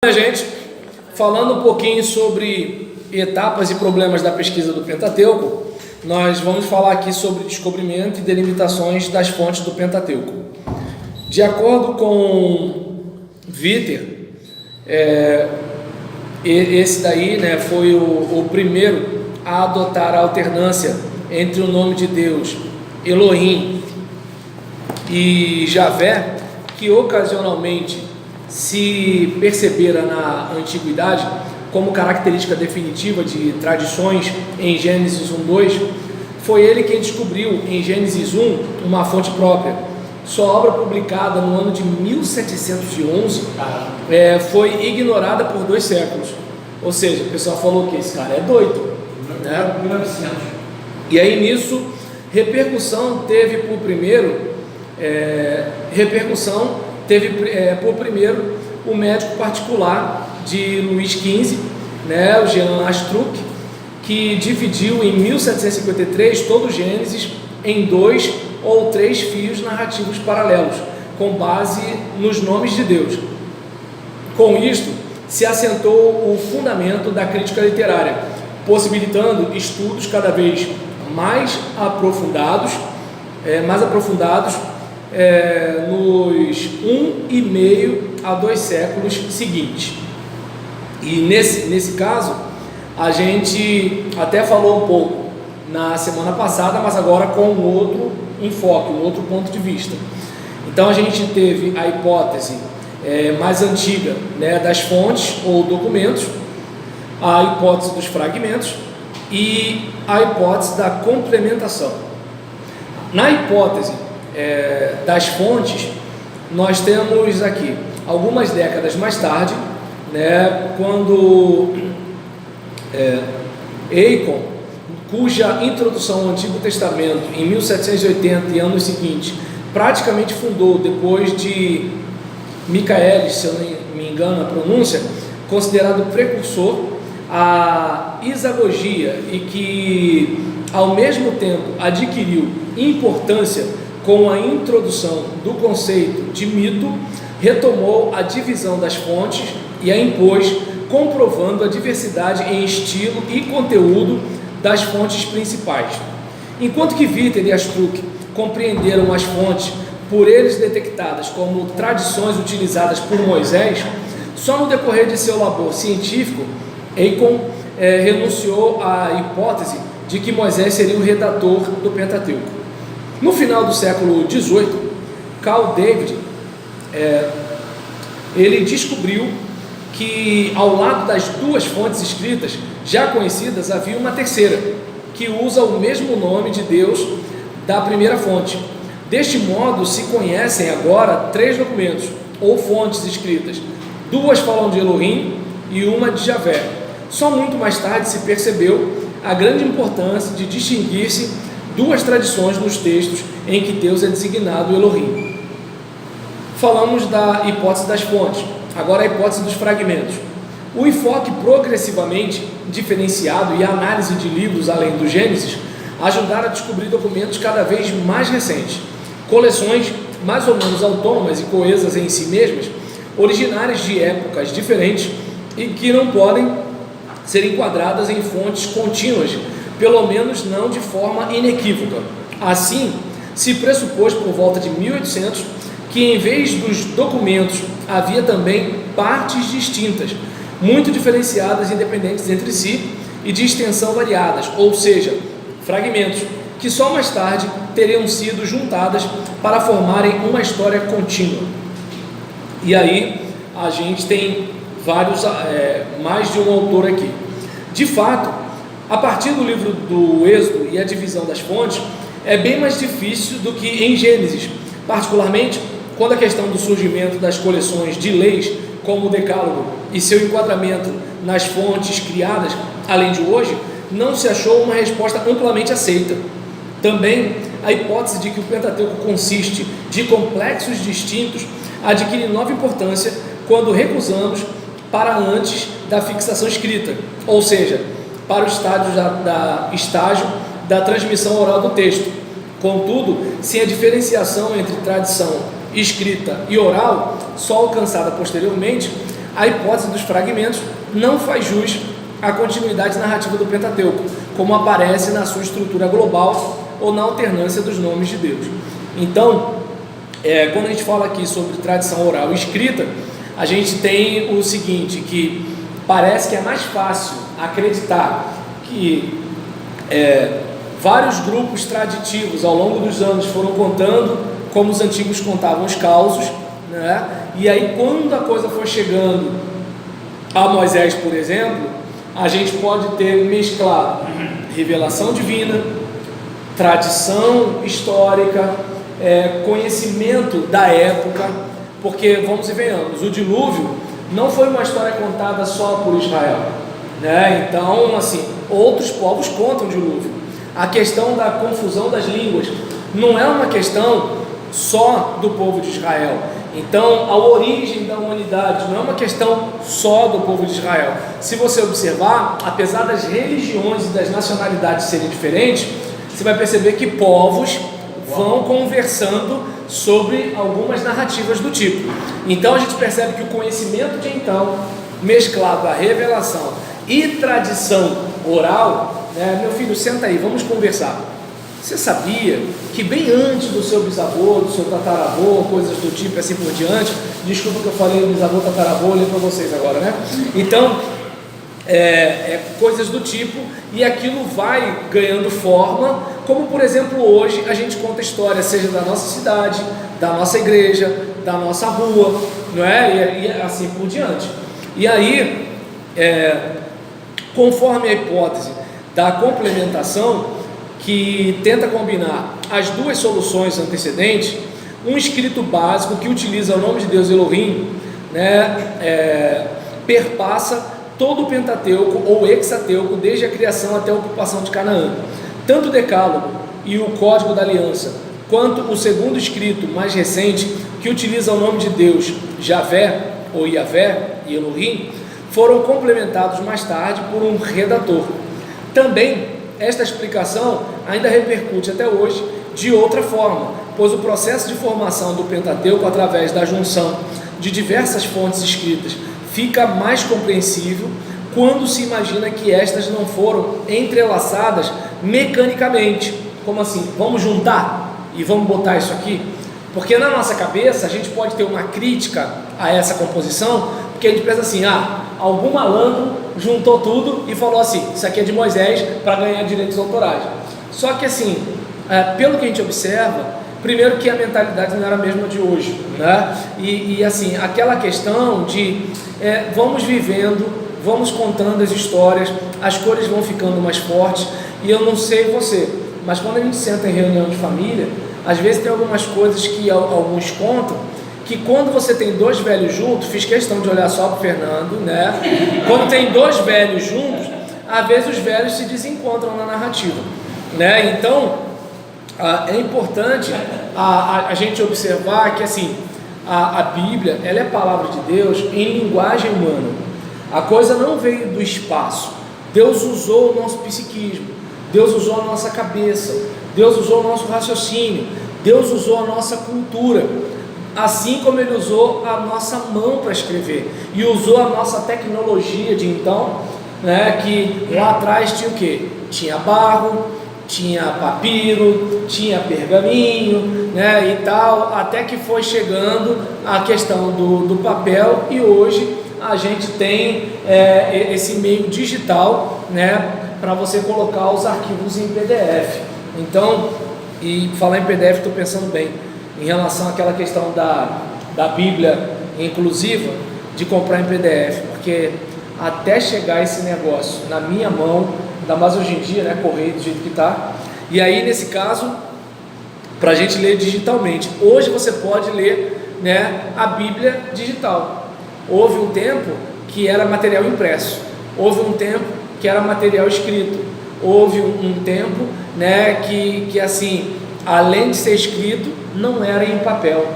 Gente, falando um pouquinho sobre etapas e problemas da pesquisa do Pentateuco, nós vamos falar aqui sobre descobrimento e delimitações das fontes do Pentateuco. De acordo com Witter, esse daí, foi o primeiro a adotar a alternância entre o nome de Deus Elohim e Javé, que ocasionalmente se percebera na antiguidade como característica definitiva de tradições em Gênesis 1:2, foi ele quem descobriu em Gênesis 1 uma fonte própria. Sua obra, publicada no ano de 1711, foi ignorada por 2 séculos. Ou seja, o pessoal falou que esse cara é doido, né? 1900. E aí nisso, repercussão teve por primeiro o médico particular de Luís XV, o Jean Astruc, que dividiu em 1753 todo o Gênesis em 2 ou 3 fios narrativos paralelos, com base nos nomes de Deus. Com isto, se assentou o fundamento da crítica literária, possibilitando estudos cada vez mais aprofundados nos 1,5 a 2 séculos seguintes. E nesse caso, a gente até falou um pouco na semana passada, mas agora com um outro enfoque, um outro ponto de vista. Então a gente teve a hipótese mais antiga, das fontes ou documentos, a hipótese dos fragmentos e a hipótese da complementação. Na hipótese das fontes, nós temos aqui algumas décadas mais tarde, quando Eicon, cuja introdução ao Antigo Testamento em 1780 e anos seguintes praticamente fundou, depois de Michaelis, se eu não me engano a pronúncia, considerado precursor, a isagogia, e que ao mesmo tempo adquiriu importância com a introdução do conceito de mito, retomou a divisão das fontes e a impôs, comprovando a diversidade em estilo e conteúdo das fontes principais. Enquanto que Witter e Astruc compreenderam as fontes por eles detectadas como tradições utilizadas por Moisés, só no decorrer de seu labor científico, Eicon renunciou à hipótese de que Moisés seria o redator do Pentateuco. No final do século XVIII, Carl David ele descobriu que ao lado das 2 fontes escritas já conhecidas, havia uma terceira, que usa o mesmo nome de Deus da primeira fonte. Deste modo, se conhecem agora 3 documentos, ou fontes escritas. 2 falam de Elohim e uma de Javé. Só muito mais tarde se percebeu a grande importância de distinguir-se 2 tradições nos textos em que Deus é designado Elohim. Falamos da hipótese das fontes, agora a hipótese dos fragmentos. O enfoque progressivamente diferenciado e a análise de livros além do Gênesis ajudaram a descobrir documentos cada vez mais recentes, coleções mais ou menos autônomas e coesas em si mesmas, originárias de épocas diferentes e que não podem ser enquadradas em fontes contínuas, pelo menos não de forma inequívoca. Assim, se pressupôs por volta de 1800 que em vez dos documentos havia também partes distintas, muito diferenciadas e independentes entre si e de extensão variadas, ou seja, fragmentos, que só mais tarde teriam sido juntadas para formarem uma história contínua. E aí a gente tem mais de um autor aqui. De fato, a partir do livro do Êxodo e a divisão das fontes, é bem mais difícil do que em Gênesis, particularmente quando a questão do surgimento das coleções de leis, como o Decálogo, e seu enquadramento nas fontes criadas, além de hoje, não se achou uma resposta amplamente aceita. Também a hipótese de que o Pentateuco consiste de complexos distintos adquire nova importância quando recusamos para antes da fixação escrita, ou seja, para o estágio da transmissão oral do texto. Contudo, sem a diferenciação entre tradição escrita e oral, só alcançada posteriormente, a hipótese dos fragmentos não faz jus à continuidade narrativa do Pentateuco, como aparece na sua estrutura global ou na alternância dos nomes de Deus. Então, quando a gente fala aqui sobre tradição oral e escrita, a gente tem o seguinte, que parece que é mais fácil acreditar que vários grupos traditivos ao longo dos anos foram contando como os antigos contavam os causos, né? E aí quando a coisa for chegando a Moisés, por exemplo, a gente pode ter mesclado revelação divina, tradição histórica, conhecimento da época, porque vamos e venhamos, o dilúvio não foi uma história contada só por Israel, né? Então, assim, outros povos contam o dilúvio. A questão da confusão das línguas não é uma questão só do povo de Israel. Então, a origem da humanidade não é uma questão só do povo de Israel. Se você observar, apesar das religiões e das nacionalidades serem diferentes, você vai perceber que povos vão conversando sobre algumas narrativas do tipo. Então, a gente percebe que o conhecimento de então, mesclado à revelação e tradição oral, né? Meu filho, senta aí, vamos conversar. Você sabia que bem antes do seu bisavô, do seu tataravô, coisas do tipo e assim por diante, desculpa que eu falei bisavô, tataravô, eu leio para vocês agora, né? Então, coisas do tipo, e aquilo vai ganhando forma, como por exemplo hoje a gente conta história, seja da nossa cidade, da nossa igreja, da nossa rua, não é? E assim por diante. E aí, conforme a hipótese da complementação, que tenta combinar as duas soluções antecedentes, um escrito básico que utiliza o nome de Deus Elohim, né, perpassa todo o Pentateuco ou Hexateuco, desde a criação até a ocupação de Canaã. Tanto o Decálogo e o Código da Aliança, quanto o segundo escrito mais recente, que utiliza o nome de Deus Javé ou Yavé e Elohim, foram complementados mais tarde por um redator. Também esta explicação ainda repercute até hoje de outra forma, pois o processo de formação do Pentateuco através da junção de diversas fontes escritas fica mais compreensível quando se imagina que estas não foram entrelaçadas mecanicamente. Como assim? Vamos juntar e vamos botar isso aqui? Porque na nossa cabeça a gente pode ter uma crítica a essa composição, porque a gente pensa assim, algum malandro juntou tudo e falou assim, isso aqui é de Moisés para ganhar direitos autorais. Só que assim, pelo que a gente observa, primeiro que a mentalidade não era a mesma de hoje, né? E assim, aquela questão de vamos vivendo, vamos contando as histórias, as cores vão ficando mais fortes, e eu não sei você, mas quando a gente senta em reunião de família, às vezes tem algumas coisas que alguns contam, que quando você tem dois velhos juntos, fiz questão de olhar só para o Fernando, né? Quando tem dois velhos juntos, às vezes os velhos se desencontram na narrativa, né? Então, é importante a gente observar que assim, a Bíblia, ela é a palavra de Deus em linguagem humana. A coisa não veio do espaço. Deus usou o nosso psiquismo, Deus usou a nossa cabeça, Deus usou o nosso raciocínio, Deus usou a nossa cultura, assim como Ele usou a nossa mão para escrever, e usou a nossa tecnologia de então, né, que lá atrás tinha o quê? Tinha barro, tinha papiro, tinha pergaminho, né, e tal, até que foi chegando a questão do papel, e hoje a gente tem esse meio digital, né, para você colocar os arquivos em PDF. Então, e falar em PDF, estou pensando bem, em relação àquela questão da Bíblia inclusiva, de comprar em PDF, porque até chegar esse negócio na minha mão, ainda mais hoje em dia, né, correio do jeito que está, e aí nesse caso, para a gente ler digitalmente, hoje você pode ler, né, a Bíblia digital. Houve um tempo que era material impresso, houve um tempo que era material escrito, houve um tempo, né, que assim, além de ser escrito, não era em papel,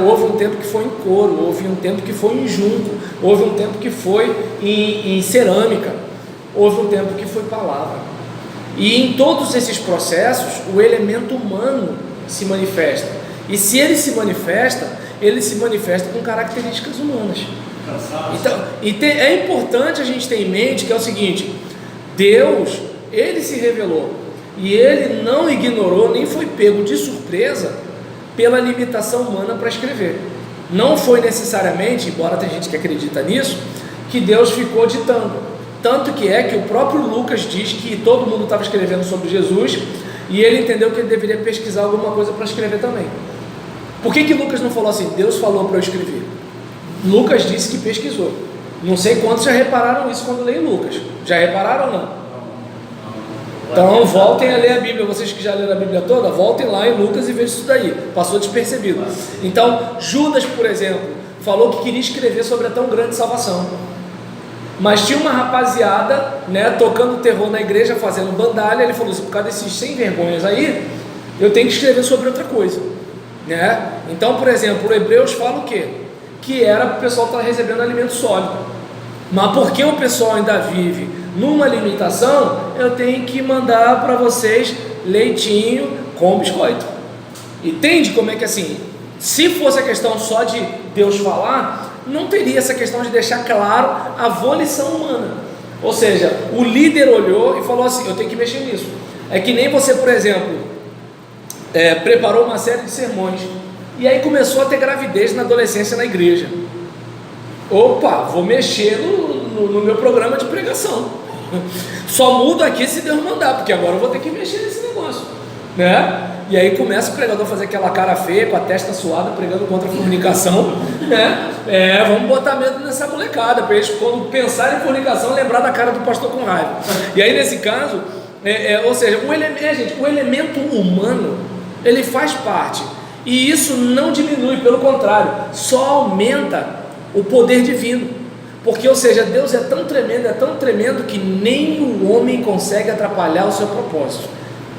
houve um tempo que foi em couro, houve um tempo que foi em junco, houve um tempo que foi em cerâmica, houve um tempo que foi palavra, e em todos esses processos o elemento humano se manifesta, e se ele se manifesta com características humanas. Então, é importante a gente ter em mente que é o seguinte: Deus, Ele se revelou, e Ele não ignorou, nem foi pego de surpresa pela limitação humana para escrever. Não foi necessariamente, embora tem gente que acredita nisso, que Deus ficou ditando. Tanto que é que o próprio Lucas diz que todo mundo estava escrevendo sobre Jesus, e ele entendeu que ele deveria pesquisar alguma coisa para escrever também. Por que Lucas não falou assim, Deus falou para eu escrever? Lucas disse que pesquisou. Não sei quantos já repararam isso quando leem Lucas. Já repararam ou não? Então voltem a ler a Bíblia. Vocês que já leram a Bíblia toda, voltem lá em Lucas e vejam isso daí. Passou despercebido. Então Judas, por exemplo, falou que queria escrever sobre a tão grande salvação, mas tinha uma rapaziada, né, tocando terror na igreja, fazendo bandalha. Ele falou assim, por causa desses sem vergonhas aí, eu tenho que escrever sobre outra coisa, né? Então, por exemplo, o Hebreus fala o quê? Que era para o pessoal estar recebendo alimento sólido. Mas porque o pessoal ainda vive numa limitação, eu tenho que mandar para vocês leitinho com biscoito. Entende como é que assim, se fosse a questão só de Deus falar, não teria essa questão de deixar claro a volição humana. Ou seja, o líder olhou e falou assim, eu tenho que mexer nisso. É que nem você, por exemplo, preparou uma série de sermões, e aí começou a ter gravidez na adolescência na igreja. Opa, vou mexer no meu programa de pregação. Só mudo aqui se Deus mandar, porque agora eu vou ter que mexer nesse negócio, né? E aí começa o pregador a fazer aquela cara feia, com a testa suada, pregando contra a fornicação, né? Vamos botar medo nessa molecada, para eles, quando pensarem em fornicação, lembrar da cara do pastor com raiva. E aí nesse caso, ou seja, o elemento humano, ele faz parte, e isso não diminui, pelo contrário, só aumenta o poder divino. Porque, ou seja, Deus é tão tremendo que nem o homem consegue atrapalhar o seu propósito.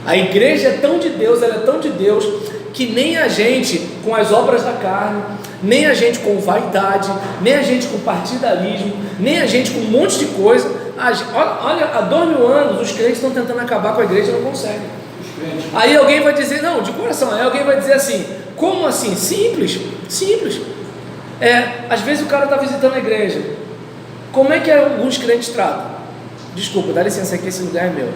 A igreja é tão de Deus, ela é tão de Deus, que nem a gente com as obras da carne, nem a gente com vaidade, nem a gente com partidarismo, nem a gente com um monte de coisa. Olha, há 2000 anos os crentes estão tentando acabar com a igreja e não conseguem. Aí alguém vai dizer, não, de coração, aí alguém vai dizer assim, como assim? Simples. Às vezes o cara está visitando a igreja. Como é que alguns crentes tratam? Desculpa, dá licença aqui, esse lugar é meu.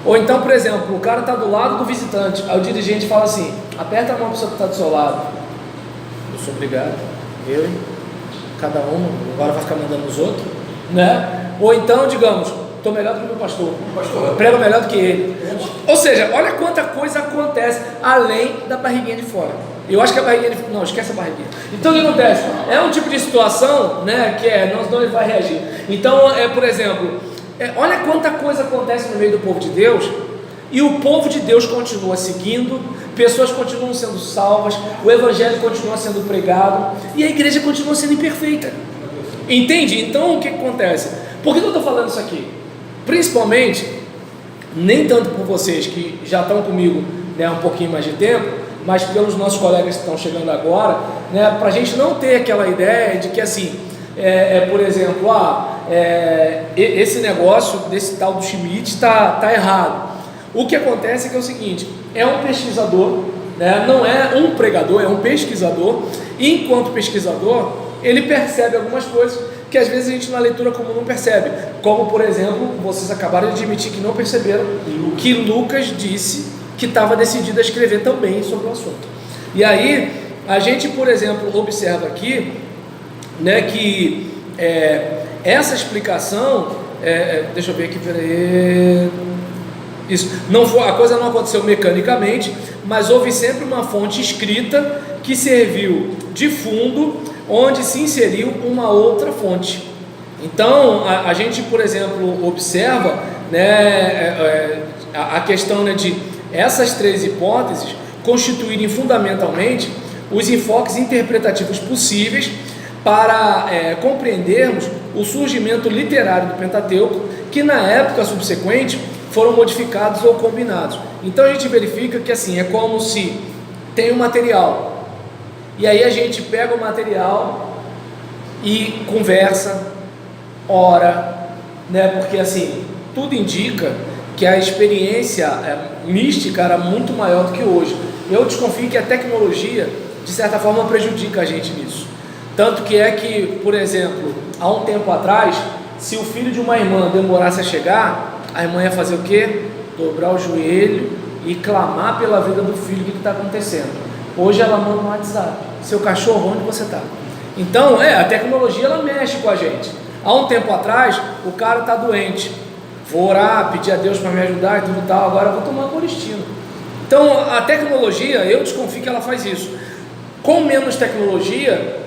Ou então, por exemplo, o cara está do lado do visitante, aí o dirigente fala assim, aperta a mão para a pessoa que está do seu lado. Eu sou obrigado, cada um, agora vai ficar mandando nos outros, né? Ou então, digamos, estou melhor do que o meu pastor, eu prego melhor do que ele. Ou seja, olha quanta coisa acontece além da barriguinha de fora. Eu acho que a barriguinha de fora, não, esquece a barriguinha. Então o que acontece? É um tipo de situação, né, que não ele vai reagir. Então, por exemplo, olha quanta coisa acontece no meio do povo de Deus, e o povo de Deus continua seguindo, pessoas continuam sendo salvas, o evangelho continua sendo pregado, e a igreja continua sendo imperfeita. Entende? Então o que acontece? Por que eu estou falando isso aqui? Principalmente, nem tanto por vocês que já estão comigo, né, um pouquinho mais de tempo, mas pelos nossos colegas que estão chegando agora, né, para a gente não ter aquela ideia de que assim, por exemplo, esse negócio desse tal do Schmidt está errado. O que acontece é que é o seguinte, é um pesquisador, né, não é um pregador, é um pesquisador, e enquanto pesquisador, ele percebe algumas coisas que às vezes a gente na leitura comum não percebe, como por exemplo, vocês acabaram de admitir que não perceberam que Lucas disse que estava decidido a escrever também sobre o assunto. E aí, a gente, por exemplo, observa aqui, né, que essa explicação, deixa eu ver aqui, peraí, isso, a coisa não aconteceu mecanicamente, mas houve sempre uma fonte escrita que serviu de fundo, onde se inseriu uma outra fonte. Então, a gente, por exemplo, observa, né, a questão, né, de essas três hipóteses constituírem fundamentalmente os enfoques interpretativos possíveis para compreendermos o surgimento literário do Pentateuco, que na época subsequente foram modificados ou combinados. Então a gente verifica que assim, é como se tem um material, e aí a gente pega o material e conversa, ora, né, porque assim, tudo indica que a experiência mística era muito maior do que hoje. Eu desconfio que a tecnologia, de certa forma, prejudica a gente nisso. Tanto que é que, por exemplo, há um tempo atrás, se o filho de uma irmã demorasse a chegar, a irmã ia fazer o quê? Dobrar o joelho e clamar pela vida do filho, o que está acontecendo. Hoje ela manda no WhatsApp: seu cachorro, onde você está? Então, a tecnologia ela mexe com a gente. Há um tempo atrás, o cara está doente, vou orar, pedir a Deus para me ajudar e tudo tal, agora eu vou tomar Coristina. Então, a tecnologia, eu desconfio que ela faz isso. Com menos tecnologia,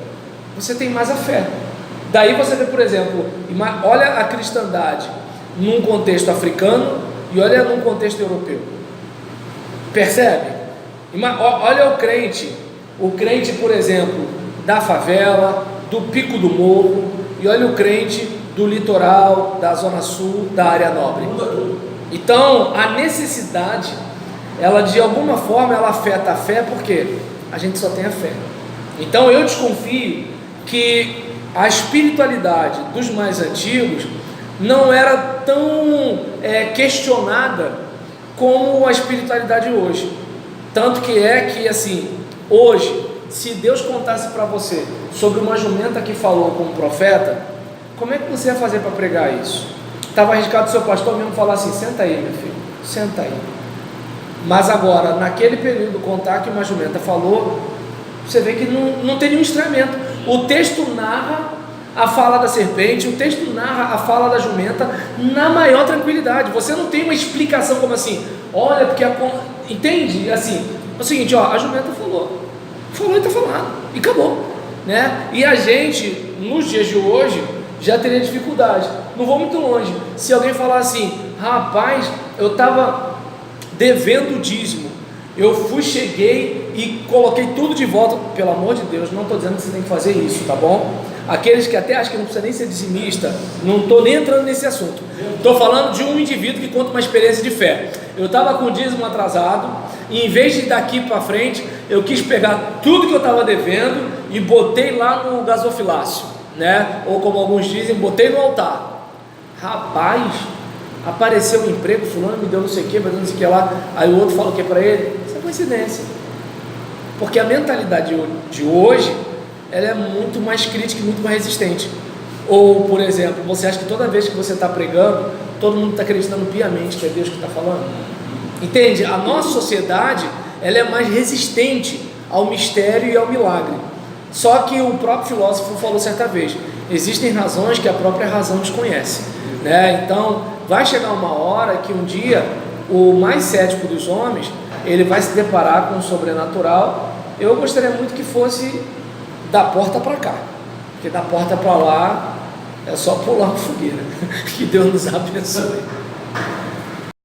você tem mais a fé. Daí você vê, por exemplo, olha a cristandade num contexto africano e olha num contexto europeu. Percebe? Olha o crente, por exemplo, da favela, do pico do morro, e olha o crente do litoral, da zona sul, da área nobre. Então, a necessidade, ela de alguma forma, ela afeta a fé, porque a gente só tem a fé. Então, eu desconfio que a espiritualidade dos mais antigos não era tão questionada como a espiritualidade hoje. Tanto que assim, hoje, se Deus contasse para você sobre uma jumenta que falou com um profeta, como é que você ia fazer para pregar isso? Estava arriscado o seu pastor mesmo falar assim: senta aí, meu filho, senta aí. Mas agora, naquele período, contar que uma jumenta falou, você vê que não tem nenhum estranhamento. O texto narra a fala da serpente, o texto narra a fala da jumenta na maior tranquilidade. Você não tem uma explicação como assim: olha, porque entende? Assim, é o seguinte, a jumenta falou e está falando, e acabou, né? E a gente, nos dias de hoje, já teria dificuldade. Não vou muito longe. Se alguém falar assim: rapaz, eu estava devendo o dízimo, cheguei e coloquei tudo de volta. Pelo amor de Deus, não estou dizendo que você tem que fazer isso, tá bom? Aqueles que até acham que não precisa nem ser dizimista, não estou nem entrando nesse assunto. Estou falando de um indivíduo que conta uma experiência de fé. Eu estava com o dízimo atrasado, e em vez de ir daqui para frente, eu quis pegar tudo que eu estava devendo e botei lá no gasofilácio, né? Ou como alguns dizem, botei no altar. Rapaz, apareceu um emprego, fulano me deu não sei o que, mas não sei o que lá. Aí o outro fala o que para ele? Isso é coincidência. Porque a mentalidade de hoje, ela é muito mais crítica e muito mais resistente. Ou, por exemplo, você acha que toda vez que você está pregando, todo mundo está acreditando piamente que é Deus que está falando? Entende? A nossa sociedade, ela é mais resistente ao mistério e ao milagre. Só que o próprio filósofo falou certa vez: existem razões que a própria razão desconhece, né? Então, vai chegar uma hora que um dia, o mais cético dos homens, ele vai se deparar com o sobrenatural. Eu gostaria muito que fosse da porta para cá, porque da porta para lá é só pular uma fogueira. Que Deus nos abençoe.